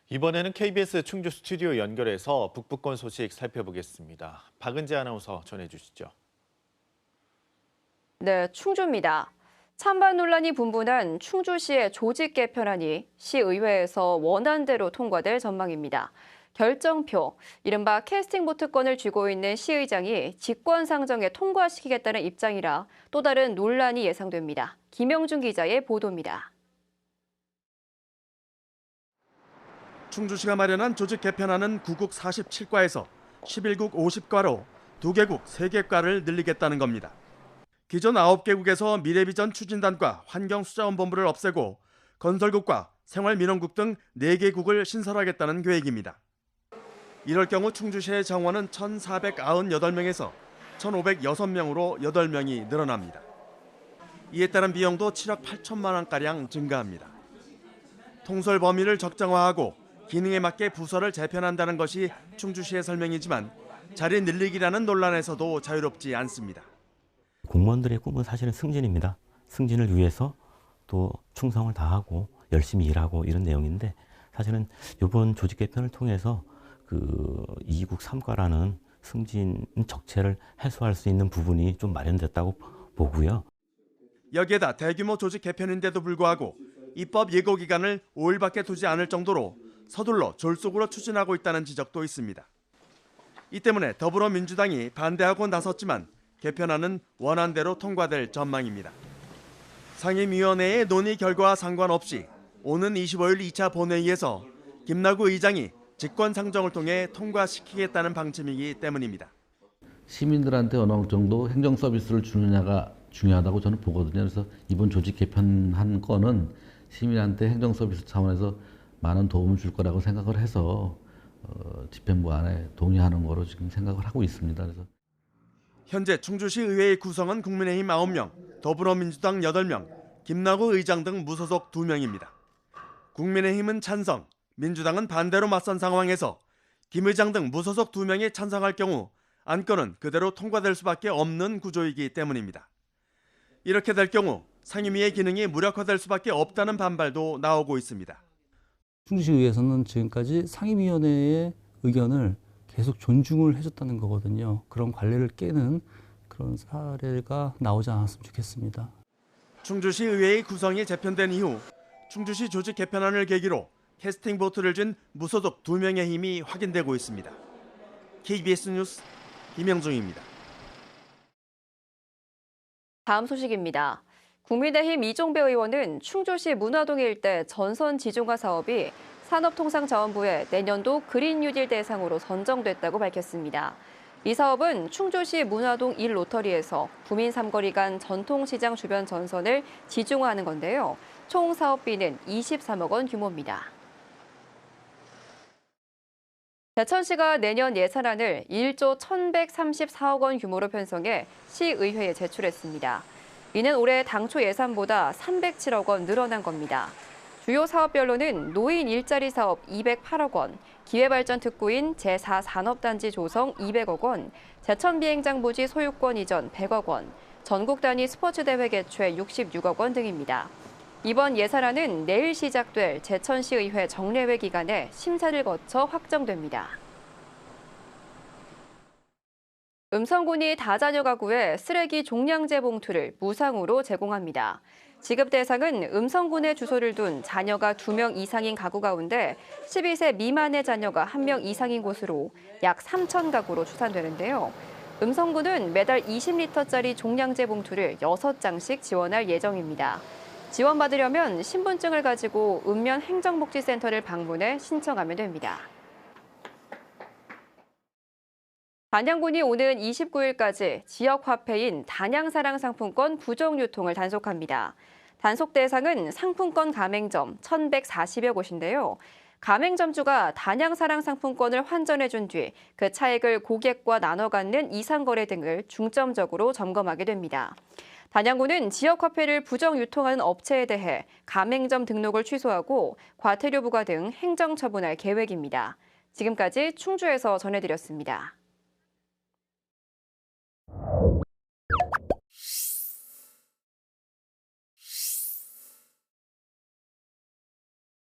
이번에는 KBS 충주 스튜디오 연결해서 북부권 소식 살펴보겠습니다. 박은지 아나운서 전해주시죠. 네, 충주입니다. 찬반 논란이 분분한 충주시의 조직 개편안이 시의회에서 원안대로 통과될 전망입니다. 결정표, 이른바 캐스팅 보트권을 쥐고 있는 시의장이 직권상정에 통과시키겠다는 입장이라 또 다른 논란이 예상됩니다. 김영준 기자의 보도입니다. 충주시가 마련한 조직 개편안은 구국 47과에서 11국 50과로 2개국 3개과를 늘리겠다는 겁니다. 기존 9개국에서 미래비전 추진단과 환경수자원본부를 없애고 건설국과 생활민원국 등 4개국을 신설하겠다는 계획입니다. 이럴 경우 충주시의 정원은 1,498명에서 1,506명으로 8명이 늘어납니다. 이에 따른 비용도 7억 8천만 원가량 증가합니다. 통솔 범위를 적정화하고 기능에 맞게 부서를 재편한다는 것이 충주시의 설명이지만 자리 늘리기라는 논란에서도 자유롭지 않습니다. 공무원들의 꿈은 사실은 승진입니다. 승진을 위해서 또 충성을 다하고 열심히 일하고 이런 내용인데 사실은 이번 조직 개편을 통해서 그 2국 3과라는 승진 적체를 해소할 수 있는 부분이 좀 마련됐다고 보고요. 여기에다 대규모 조직 개편인데도 불구하고 입법 예고 기간을 5일밖에 두지 않을 정도로 서둘러 졸속으로 추진하고 있다는 지적도 있습니다. 이 때문에 더불어민주당이 반대하고 나섰지만 개편안은 원안대로 통과될 전망입니다. 상임위원회의 논의 결과와 상관없이 오는 25일 2차 본회의에서 김나구 의장이 직권상정을 통해 통과시키겠다는 방침이기 때문입니다. 시민들한테 어느 정도 행정 서비스를 주느냐가 중요하다고 저는 보거든요. 그래서 이번 조직 개편한 건은 시민한테 행정 서비스 차원에서 많은 도움을 줄 거라고 생각을 해서 집행부안에 동의하는 거로 지금 생각을 하고 있습니다. 그래서 현재 충주시 의회의 구성은 국민의힘 9명, 더불어민주당 8명, 김나구 의장 등 무소속 2명입니다. 국민의힘은 찬성, 민주당은 반대로 맞선 상황에서 김 의장 등 무소속 2명이 찬성할 경우 안건은 그대로 통과될 수밖에 없는 구조이기 때문입니다. 이렇게 될 경우 상임위의 기능이 무력화될 수밖에 없다는 반발도 나오고 있습니다. 충주시의회에서는 지금까지 상임위원회의 의견을 계속 존중을 해줬다는 거거든요. 그런 관례를 깨는 그런 사례가 나오지 않았으면 좋겠습니다. 충주시 의회의 구성이 재편된 이후 충주시 조직 개편안을 계기로 캐스팅 보트를 쥔 무소속 2명의 힘이 확인되고 있습니다. KBS 뉴스 김영중입니다. 다음 소식입니다. 국민의힘 이종배 의원은 충주시 문화동 일대 전선 지중화 사업이 산업통상자원부의 내년도 그린 뉴딜 대상으로 선정됐다고 밝혔습니다. 이 사업은 충주시 문화동 1로터리에서 구민 삼거리 간 전통시장 주변 전선을 지중화하는 건데요. 총 사업비는 23억 원 규모입니다. 대천시가 내년 예산안을 1조 1,134억 원 규모로 편성해 시의회에 제출했습니다. 이는 올해 당초 예산보다 307억 원 늘어난 겁니다. 주요 사업별로는 노인 일자리 사업 208억 원, 기회발전 특구인 제4산업단지 조성 200억 원, 제천비행장 부지 소유권 이전 100억 원, 전국 단위 스포츠대회 개최 66억 원 등입니다. 이번 예산안은 내일 시작될 제천시의회 정례회 기간에 심사를 거쳐 확정됩니다. 음성군이 다자녀 가구에 쓰레기 종량제 봉투를 무상으로 제공합니다. 지급 대상은 음성군에 주소를 둔 자녀가 2명 이상인 가구 가운데 12세 미만의 자녀가 1명 이상인 곳으로 약 3천 가구로 추산되는데요. 음성군은 매달 20리터짜리 종량제 봉투를 6장씩 지원할 예정입니다. 지원받으려면 신분증을 가지고 읍면 행정복지센터를 방문해 신청하면 됩니다. 단양군이 오는 29일까지 지역 화폐인 단양사랑 상품권 부정 유통을 단속합니다. 단속 대상은 상품권 가맹점 1,140여 곳인데요. 가맹점주가 단양사랑 상품권을 환전해 준 뒤 그 차액을 고객과 나눠 갖는 이상거래 등을 중점적으로 점검하게 됩니다. 단양군은 지역 화폐를 부정 유통하는 업체에 대해 가맹점 등록을 취소하고 과태료 부과 등 행정 처분할 계획입니다. 지금까지 충주에서 전해드렸습니다.